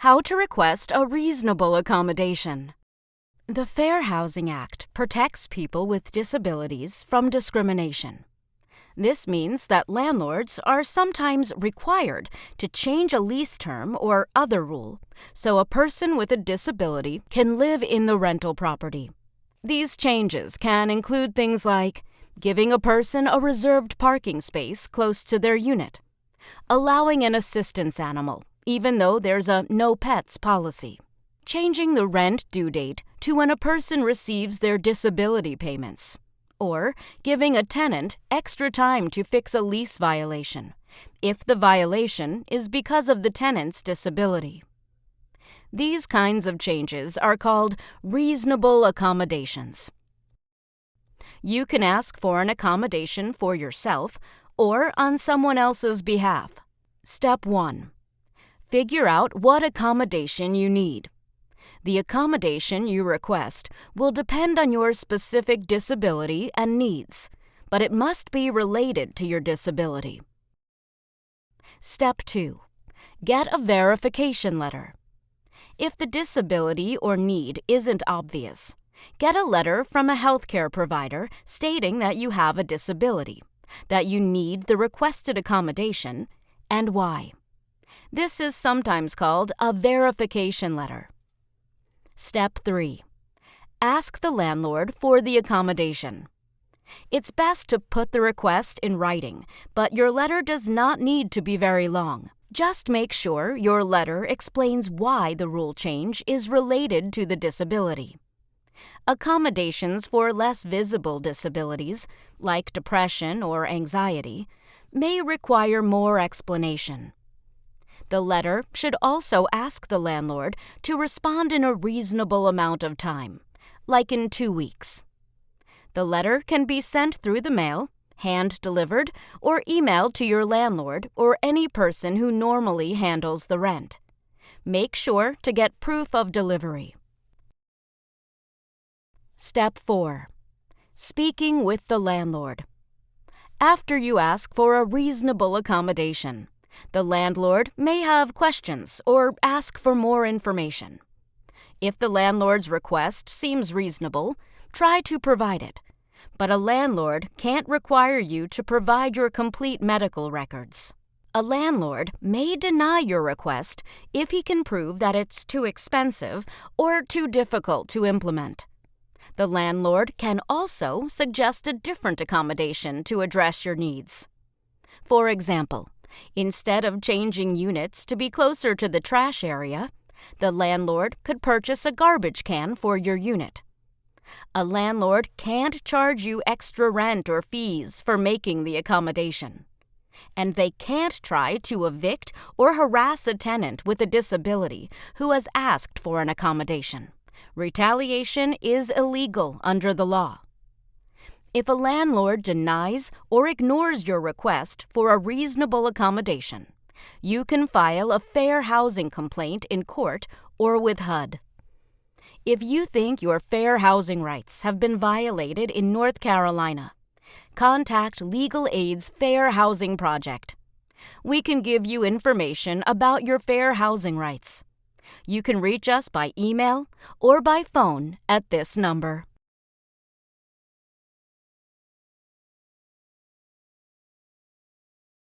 How to request a reasonable accommodation. The Fair Housing Act protects people with disabilities from discrimination. This means that landlords are sometimes required to change a lease term or other rule so a person with a disability can live in the rental property. These changes can include things like giving a person a reserved parking space close to their unit, allowing an assistance animal even though there's a no pets policy, changing the rent due date to when a person receives their disability payments, or giving a tenant extra time to fix a lease violation if the violation is because of the tenant's disability. These kinds of changes are called reasonable accommodations. You can ask for an accommodation for yourself or on someone else's behalf. Step 1. Figure out what accommodation you need. The accommodation you request will depend on your specific disability and needs, but it must be related to your disability. Step 2. Get a verification letter. If the disability or need isn't obvious, get a letter from a healthcare provider stating that you have a disability, that you need the requested accommodation, and why. This is sometimes called a verification letter. Step 3. Ask the landlord for the accommodation. It's best to put the request in writing, but your letter does not need to be very long. Just make sure your letter explains why the rule change is related to the disability. Accommodations for less visible disabilities, like depression or anxiety, may require more explanation. The letter should also ask the landlord to respond in a reasonable amount of time, like in 2 weeks. The letter can be sent through the mail, hand-delivered, or emailed to your landlord or any person who normally handles the rent. Make sure to get proof of delivery. Step 4. Speaking with the landlord. After you ask for a reasonable accommodation, the landlord may have questions or ask for more information. If the landlord's request seems reasonable, try to provide it. But a landlord can't require you to provide your complete medical records. A landlord may deny your request if he can prove that it's too expensive or too difficult to implement. The landlord can also suggest a different accommodation to address your needs. For example, instead of changing units to be closer to the trash area, the landlord could purchase a garbage can for your unit. A landlord can't charge you extra rent or fees for making the accommodation. And they can't try to evict or harass a tenant with a disability who has asked for an accommodation. Retaliation is illegal under the law. If a landlord denies or ignores your request for a reasonable accommodation, you can file a fair housing complaint in court or with HUD. If you think your fair housing rights have been violated in North Carolina, contact Legal Aid's Fair Housing Project. We can give you information about your fair housing rights. You can reach us by email or by phone at this number.